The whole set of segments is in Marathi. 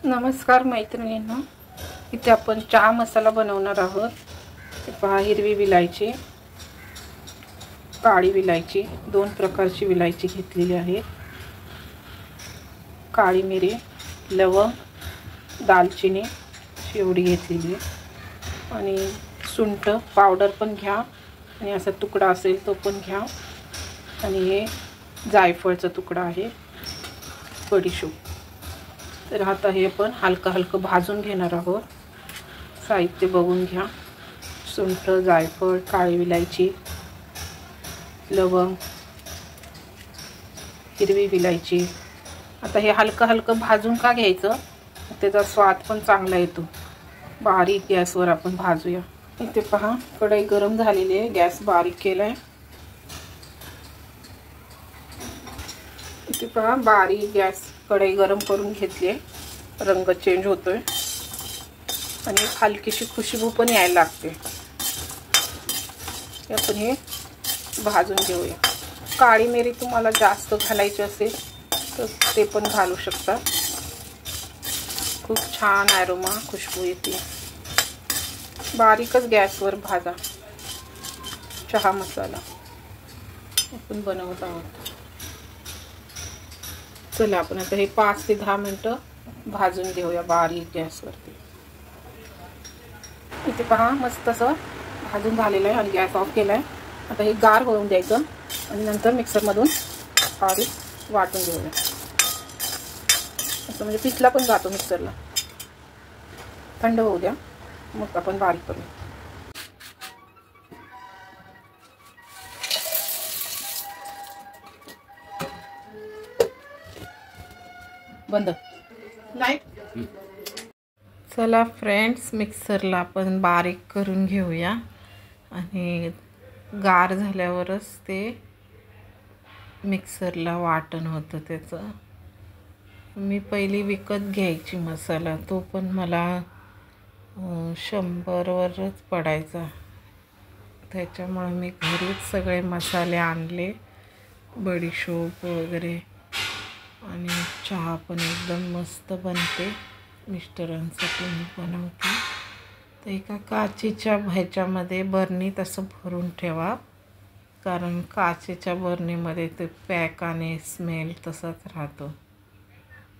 नमस्कार मैत्रिणींनो, इथे आपण चहा मसाला बनवणार आहोत। ते पहा, हिरवी विलायची, काळी विलायची, दोन प्रकारची विलायची घेतलेली आहे। काळी मिरी, लवंग, दालचिनी एवढी घेतलेली आहे आणि सुंठ पावडर पण घ्या आणि असा तुकडा असेल तो पण घ्या आणि हे जायफळचा तुकडा आहे, बडीशोप। तर आता हे पण हलकं भाजून घेणार आहोत। साहित्य बघून घ्या। सुंठ, जायफळ, काळी विलायची, लवंग, हिरवी विलायची। आता हे हलकं भाजून का घ्यायचं, त्याचा स्वाद पण चांगला येतो। बारीक गॅसवर आपण भाजूया। इथे पहा, कढई गरम झालेली आहे, गॅस बारीक केलाय। इथे पहा, बारीक गॅस कढई गरम करून घेतली आहे। रंग चेंज होतोय आणि हलकीशी खुशबू पण यायला लागते। आपण हे भाजून घेऊया। काळी मिरी तुम्हाला जास्त घालायची असेल तर ते पण घालू शकता। खूप छान अरोमा, खुशबू येते। बारीकच गॅसवर भाजा। चहा मसाला आपण बनवत आहोत। चला, आपण आता हे 5 ते 10 मिनिटं भाजून घेऊया बारीक गॅसवरती। इथे पहा, मस्त असं भाजून झालेलं आहे आणि गॅस ऑफ केलाय। आता हे गार होऊन द्यायचं आणि नंतर मिक्सरमधून बारीक वाटून घेऊया। असं म्हणजे पिठला पण जातो मिक्सरला। थंड होऊ द्या, मग आपण बारीक करूया। बंद लाईट। चला फ्रेंड्स, मिक्सरला आपण बारीक करून घेऊया आणि गार झाल्यावरच ते मिक्सरला वाटण होतं त्याचं। मी पहिली विकत घ्यायची मसाला, तो पण मला 100वरच पडायचा। त्याच्यामुळे मी घरीच सगळे मसाले आणले, बडीशोप वगैरे, आणि चहा पण एकदम मस्त बनते। मिस्टरांसाठी मी बनवते। तर एका काचेच्या ह्याच्यामध्ये बरणीत असं भरून ठेवा, कारण काचेच्या बरणीमध्ये ते पॅक आणि स्मेल तसाच राहतो।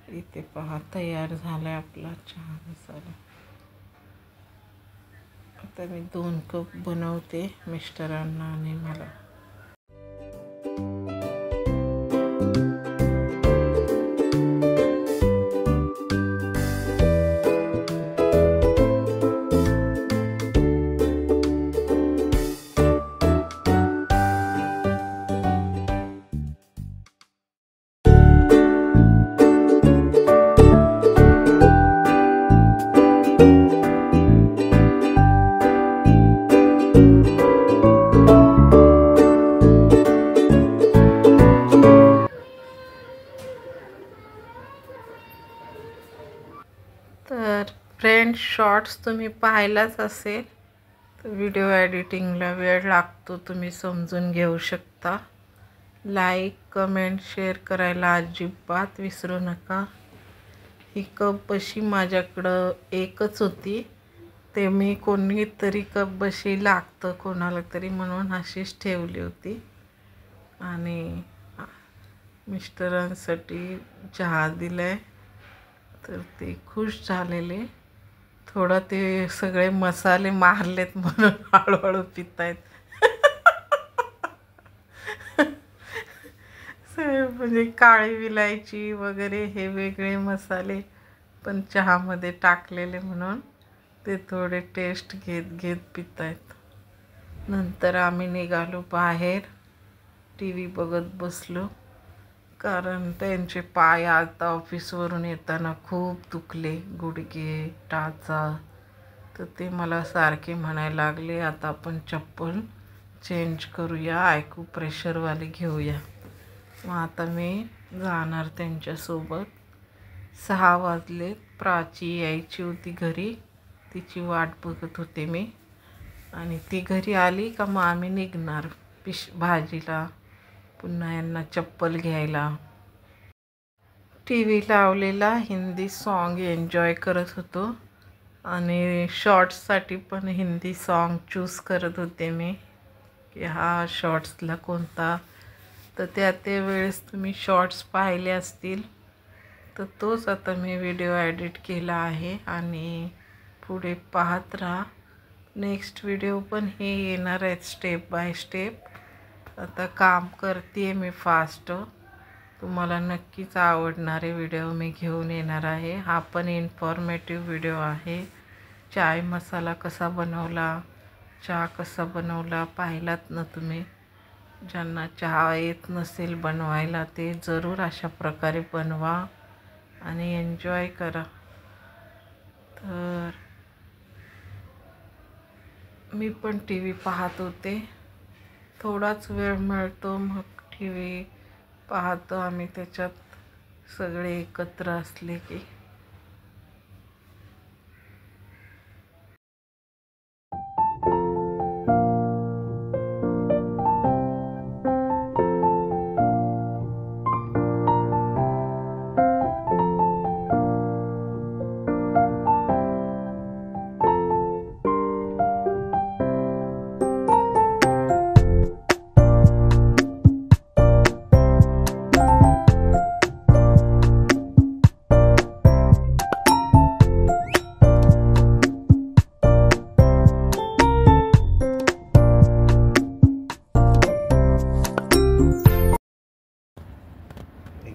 इथे पहा, तयार झालाय आपला चहा मसाला। आता मी 2 कप बनवते, मिस्टरांना आणि मला। तर फ्रेंड्स, शॉर्ट्स तुम्ही पाहिलाच असेल, तर व्हिडिओ एडिटिंगला वेळ लागतो, तुम्ही समजून घेऊ शकता। लाईक, कमेंट, शेअर करायला अजिबात विसरू नका। ही कप बशी माझ्याकडं एकच होती, ते मी कोणीतरी कप बशी लागतं कोणाला तरी म्हणून अशीच ठेवली होती आणि मिस्टरांसाठी चहा दिलाय, तर ते खुश झालेले। थोडं ते सगळे मसाले मारलेत म्हणून हळूहळू पितायत। म्हणजे काळी विलायची वगैरे हे वेगळे मसाले पण चहामध्ये टाकलेले म्हणून ते थोडे टेस्ट घेत पितायत। नंतर आम्ही निघालो बाहेर, TV बघत बसलो, कारण त्यांचे पाय आता ऑफिसवरून येताना खूप दुखले, गुडघे, टाचा। तर ते मला सारखे म्हणायला लागले, आता आपण चप्पल चेंज करूया, ॲक्युप्रेशरवाली घेऊया। मग आता मी जाणार त्यांच्यासोबत। 6 वाजले, प्राची यायची होती घरी, तिची वाट बघत होते मी। आणि ती घरी आली का मग आम्ही निघणार भाजीला, पुन्हा यांना चप्पल घ्यायला। टी व्ही लावलेला हिंदी सॉन्ग एन्जॉय करत होतो आणि शॉर्ट्ससाठी पण हिंदी सॉन्ग चूज करत होते मी की हा शॉर्ट्सला कोणता. तर त्या वेळेस तुम्ही शॉर्ट्स पाहिले असतील तर तोच आता मी व्हिडिओ एडिट केला आहे आणि पुढे पाहत राहा. नेक्स्ट व्हिडिओ पण हे येणार आहेत स्टेप बाय स्टेप. आता काम करते मी फास्ट. तुम्हाला नक्कीच आवडणारे व्हिडिओ मी घेऊन येणार आहे. हा पण इन्फॉर्मेटिव्ह व्हिडिओ आहे. चाय मसाला कसा बनवला, चहा कसा बनवला पाहिलात ना तुम्ही. ज्यांना चहा येत नसेल बनवायला ते जरूर अशा प्रकारे बनवा आणि एन्जॉय करा. तर मी पण टी व्ही पाहत होते. थोडाच वेळ मिळतो मग टी व्ही पाहतो आम्ही त्याच्यात सगळे एकत्र असले की.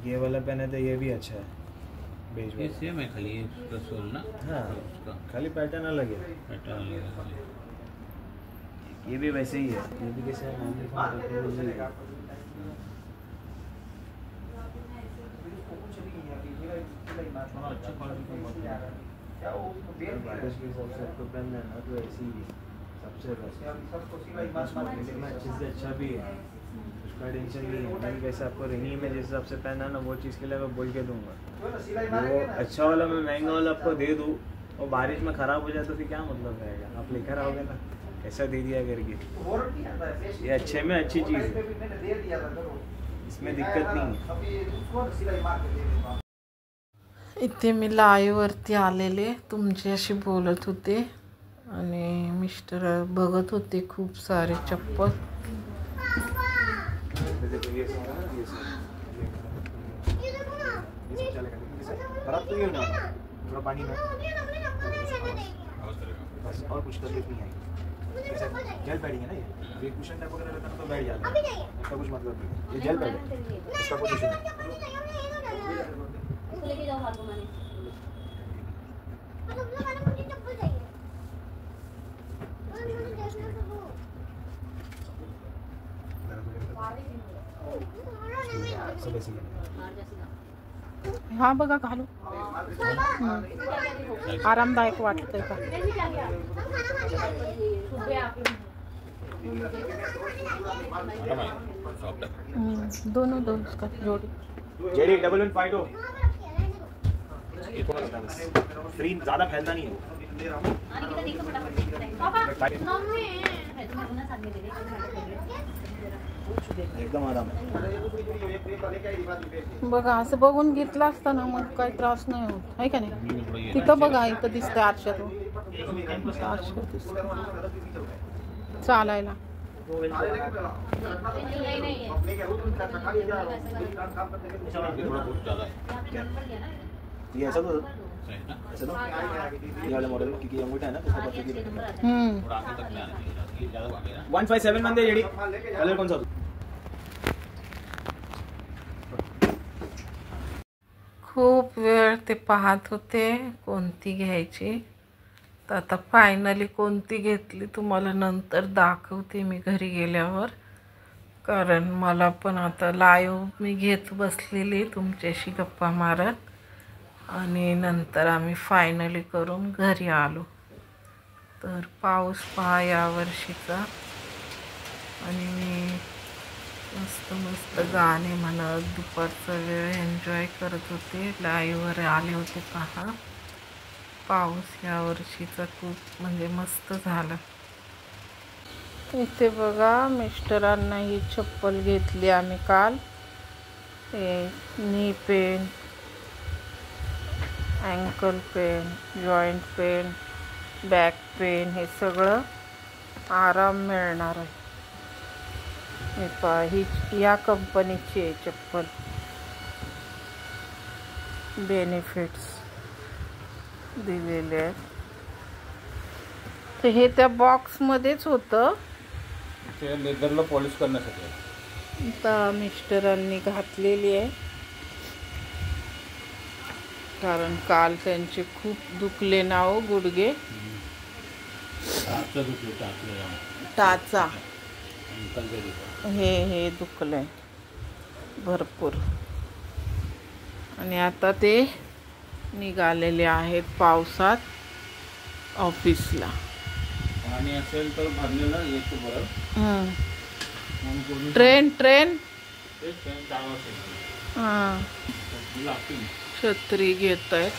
ये वाला पेन है तो ये भी अच्छा है, बेज ये वाला। सेम है खाली इसका सोल ना। हाँ उसका खाली पैटर्न अलग है। पैटर्न अलग है खाली। ये भी वैसे ही है, ये भी कैसे है मैंने फोन करके मुझे अच्छा क्वालिटी का मॉडल बारिश के हिसाब से आपको पेन है ना तो ऐसे ही है सबसे बेस्ट। में अच्छे से अच्छा भी है, उसका टेंशन नहीं है। मैंने कैसे आपको रेनी में जिस हिसाब से पेन है ना वो चीज़ के लिए मैं बोल के दूंगा। वो अच्छा वाला मैं महंगा वाला आपको दे दूँ और बारिश में ख़राब हो जाए तो फिर क्या मतलब रहेगा। आप लेकर आओगे ना कैसा दे दिया करके। ये अच्छे में अच्छी चीज़ है, इसमें दिक्कत नहीं है। इथे मी लाईव्हवरती आलेले तुमच्याशी बोलत होते आणि मिस्टर बघत होते खूप सारे चप्पल. थोड़ा पानी में बस और कुछ तकलीफ नहीं आएगी। जेल पैडिंग है ना ये कुशन टाइप वगैरह रहता है तो बैठ जाता है, इसका कुछ मतलब नहीं। ये जेल पैड है, इसका पोजीशन है। लेके जाओ हाथ घुमाने। मुझे चप्पल चाहिए। मुझे देखना तो वो। सब ऐसे ही हा बघा घालू. आरामदायक वाटतंय का. दोनों दो उसका जोड़ी. जेडी 1152 फ्री ज़्यादा फैलता नहीं है। एकदम आराम बघा असं बघून घेतलं असतं ना मग काही त्रास नाही होत आहे का नाही. तिथं बघा इथं दिसतंय आरशात. आरशात दिसतंय चालायला. ये ऐसा तो ऐसा तो ये वाला मॉडल क्योंकि अंगूठा है ना तो उसका थोड़ा आगे तक ले आना चाहिए, ये ज़्यादा भागेगा। 157 मंदे जेडी कलर कौन सा? खूप वेळ ते पाहत होते कोणती घ्यायची. तर आता फायनली कोणती घेतली तुम्हाला नंतर दाखवते मी घरी गेल्यावर. कारण मला पण आता लाईव्ह मी घेत बसलेली तुमच्याशी गप्पा मारत आणि नंतर आम्ही फायनली करून घरी आलो. तर पाऊस पहा यावर्षीचा. आणि मी मस्त मस्त गाणे म्हणत दुपारचा वेळ एन्जॉय करत होते. लाईव्हवर आले होते पहा. पाऊस यावर्षीचा खूप म्हणजे मस्त झाला. इथे बघा मिस्टरांना ही चप्पल घेतली आम्ही काल. ते नी pain ankle pain, joint pain, back pain हे सगळं आराम मिळणार आहे. हे पहा, ही या कंपनीची आहे चप्पल. बेनिफिट्स दिलेले आहेत. तर हे त्या बॉक्समध्येच होतं. ते लेदरला पॉलिश करण्यासाठी आहे. आता मिस्टरांनी घातलेली आहे, कारण काल त्यांचे खूप दुखले ना हो गुडघे. टाचा हे दुखलंय भरपूर. आणि आता ते निघालेले आहेत पावसात ऑफिसला. पाणी असेल तर भरलेलं येतो बरं. ट्रेन ते चांगलं असेल हां, लागतील. छत्री घेत आहेत.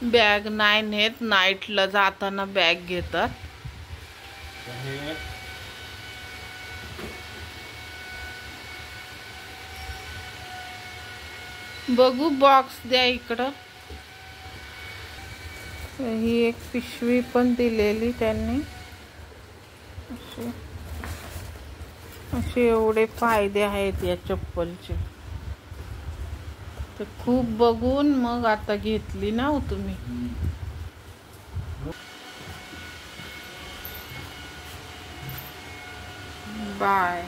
बॅग नाही नेत, नाईटला जाताना बॅग घेतात. हे बघू, बॉक्स द्या इकडं. ही एक पिशवी पण दिलेली त्यांनी. असे एवढे फायदे आहेत या चप्पलचे. तर खूप बघून मग आता घेतली ना हो तुम्ही. बाय.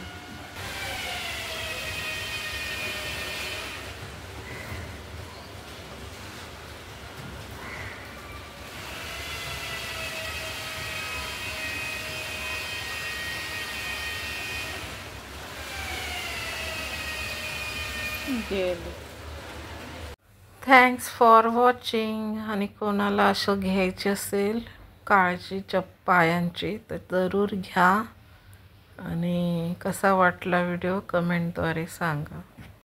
गेले. Thanks for watching. आणि कोणाला असं घ्यायचे असेल काळजी पायांची तर जरूर घ्या. आणि कसा वाटला व्हिडिओ कमेंटद्वारे सांगा.